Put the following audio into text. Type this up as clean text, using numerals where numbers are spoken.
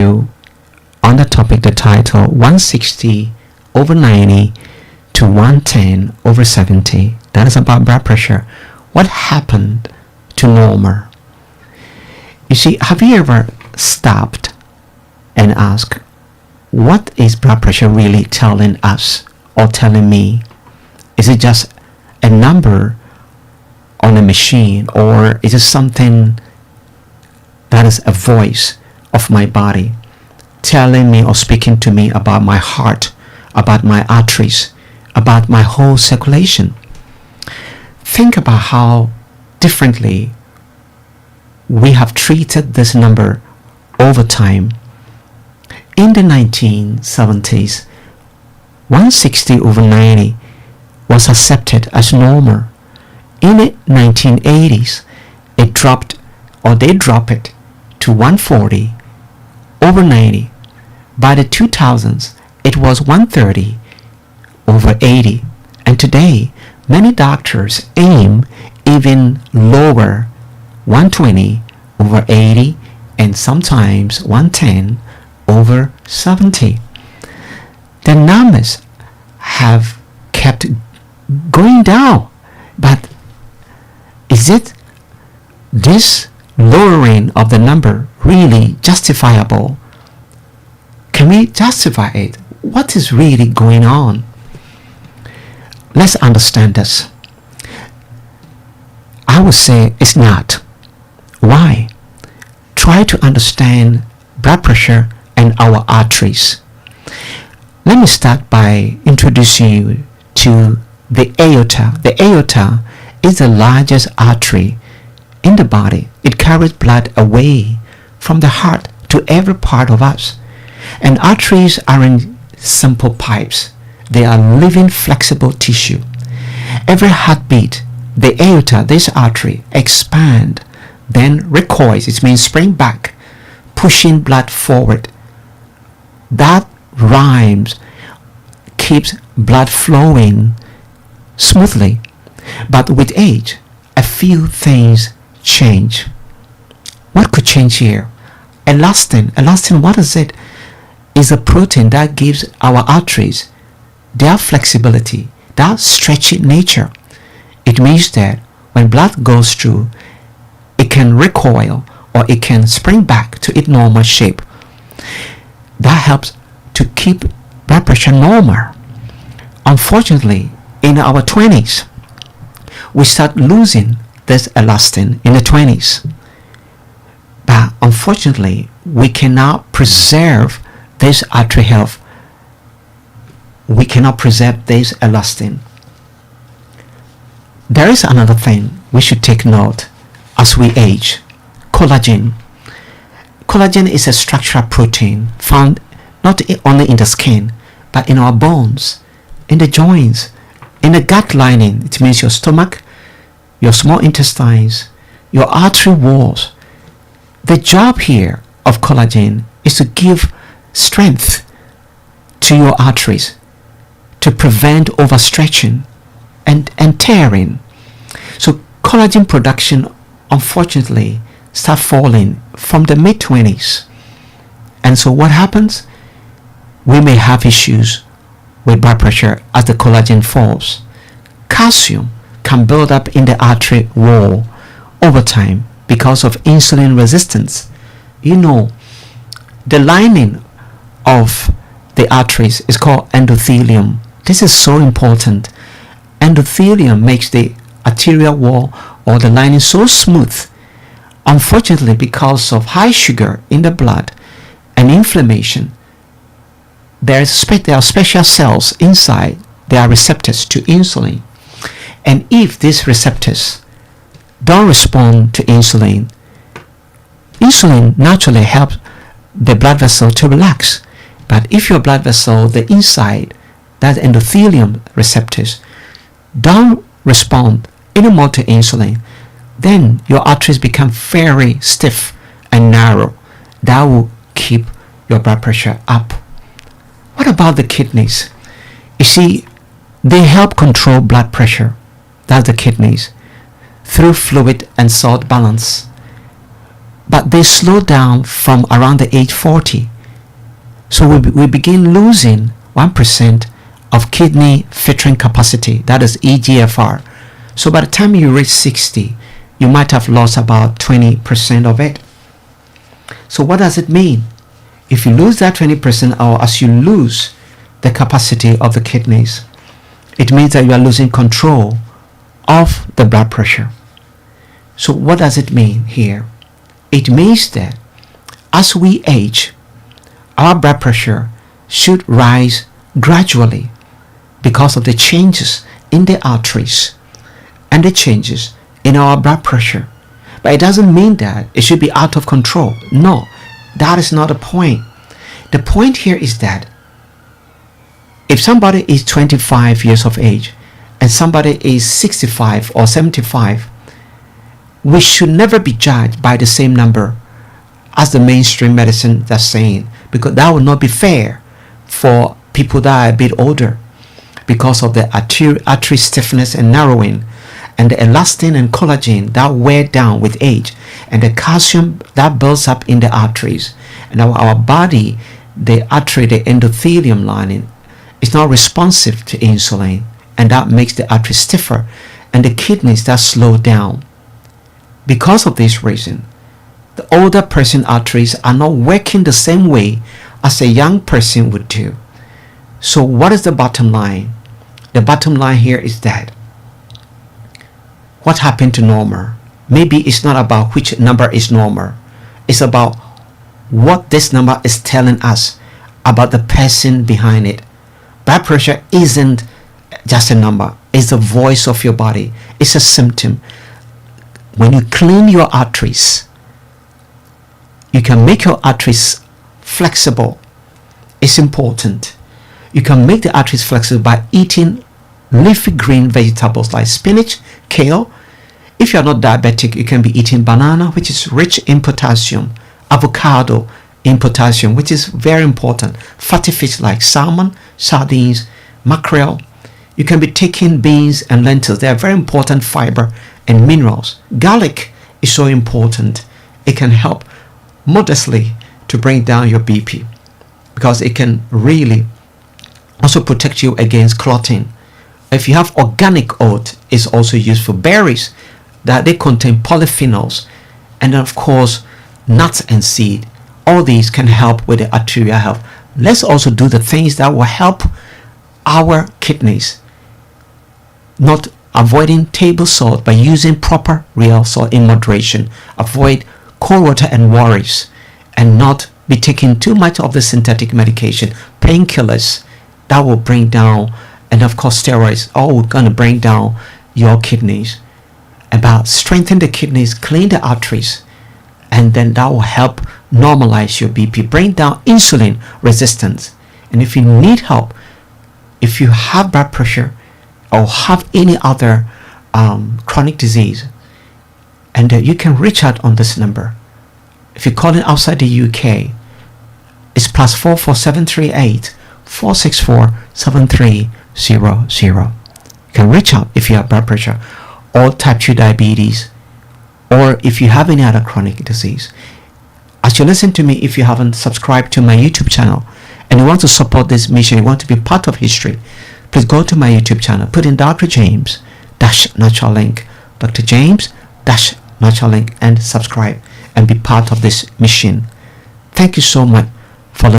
you on the topic, the title 160 over 90 to 110 over 70. That is about blood pressure. What happened to normal? You see, have you ever stopped and asked, what is blood pressure really telling us or telling me? Is it just a number on a machine, or is it something that is a voice of my body telling me or speaking to me about my heart, about my arteries, about my whole circulation? Think about how differently we have treated this number over time. In the 1970s, 160 over 90 was accepted as normal. In the 1980s, they dropped it to 140 over 90. By the 2000s, it was 130 over 80. And today, many doctors aim even lower, 120 over 80, and sometimes 110 over 70. The numbers have kept going down, but is it this lowering of the number really justifiable? Can we justify it? What is really going on? Let's understand this. I would say it's not. Why? Try to understand blood pressure and our arteries. Let me start by introducing you to the aorta. The aorta is the largest artery in the body. It carries blood away from the heart to every part of us. And arteries aren't simple pipes. They are living, flexible tissue. Every heartbeat, the aorta, this artery, expand, then recoils. It means spring back, pushing blood forward. That rhymes keeps blood flowing smoothly. But with age, a few things change. What could change here? Elastin. Elastin, what is it? Is a protein that gives our arteries their flexibility, that stretchy nature. It means that when blood goes through, it can recoil or it can spring back to its normal shape. That helps to keep blood pressure normal. Unfortunately, in our 20s, we start losing this elastin in the 20s. But unfortunately, we cannot preserve this artery health. We cannot preserve this elastin. There is another thing we should take note as we age. Collagen. Collagen is a structural protein found not only in the skin, but in our bones, in the joints, in the gut lining. It means your stomach, your small intestines, your artery walls. The job here of collagen is to give strength to your arteries, to prevent overstretching and tearing. So collagen production, unfortunately, start falling from the mid-20s. And so what happens? We may have issues with blood pressure as the collagen falls. Calcium can build up in the artery wall over time because of insulin resistance. You know, the lining of the arteries is called endothelium. This is so important. Endothelium makes the arterial wall or the lining so smooth. Unfortunately, because of high sugar in the blood and inflammation, there are special cells inside. There are receptors to insulin. And if these receptors don't respond to insulin, insulin naturally helps the blood vessel to relax. But if your blood vessel, the inside, that endothelium receptors, don't respond anymore to insulin, then your arteries become very stiff and narrow. That will keep your blood pressure up. What about the kidneys? You see, they help control blood pressure. That's the kidneys, through fluid and salt balance. but they slow down from around the age 40. So we begin losing 1% of kidney filtering capacity, that is EGFR. So by the time you reach 60, you might have lost about 20% of it. So what does it mean? If you lose that 20%, or as you lose the capacity of the kidneys, it means that you are losing control of the blood pressure. So what does it mean here? It means that as we age, our blood pressure should rise gradually because of the changes in the arteries and the changes in our blood pressure. But it doesn't mean that it should be out of control. No, that is not the point. The point here is that if somebody is 25 years of age and somebody is 65 or 75, we should never be judged by the same number as the mainstream medicine that's saying, because that would not be fair for people that are a bit older because of the artery stiffness and narrowing, and the elastin and collagen that wear down with age, and the calcium that builds up in the arteries. And our body, the artery, the endothelium lining, is not responsive to insulin, and that makes the artery stiffer, and the kidneys that slow down. Because of this reason, the older person arteries are not working the same way as a young person would do. So what is the bottom line? The bottom line here is that what happened to normal? Maybe it's not about which number is normal. It's about what this number is telling us about the person behind it. Blood pressure isn't just a number. It's the voice of your body. It's a symptom. When you clean your arteries, you can make your arteries flexible. It's important. You can make the arteries flexible by eating leafy green vegetables like spinach, kale. If you are not diabetic, you can be eating banana, which is rich in potassium, avocado in potassium, which is very important, fatty fish like salmon, sardines, mackerel. You can be taking beans and lentils. They are very important fiber and minerals. Garlic is so important. It can help modestly to bring down your BP because it can really also protect you against clotting. If you have organic oat, it's also used for berries that they contain polyphenols, and then of course nuts and seed. All these can help with the arterial health. Let's also do the things that will help our kidneys, not avoiding table salt by using proper real salt in moderation. Avoid cold water and worries, and not be taking too much of the synthetic medication, painkillers that will bring down, and of course steroids, all going to bring down your kidneys. About strengthen the kidneys, clean the arteries, and then that will help normalize your BP, bring down insulin resistance. And if you need help, if you have blood pressure or have any other chronic disease, and you can reach out on this number. If you're calling outside the UK, it's +44 738 464 7300. You can reach out if you have blood pressure or type 2 diabetes, or if you have any other chronic disease. As you listen to me, if you haven't subscribed to my YouTube channel and you want to support this mission, you want to be part of history, please go to my YouTube channel, put in Dr. James Natural Link, Dr. James Natural Link, and subscribe and be part of this mission. Thank you so much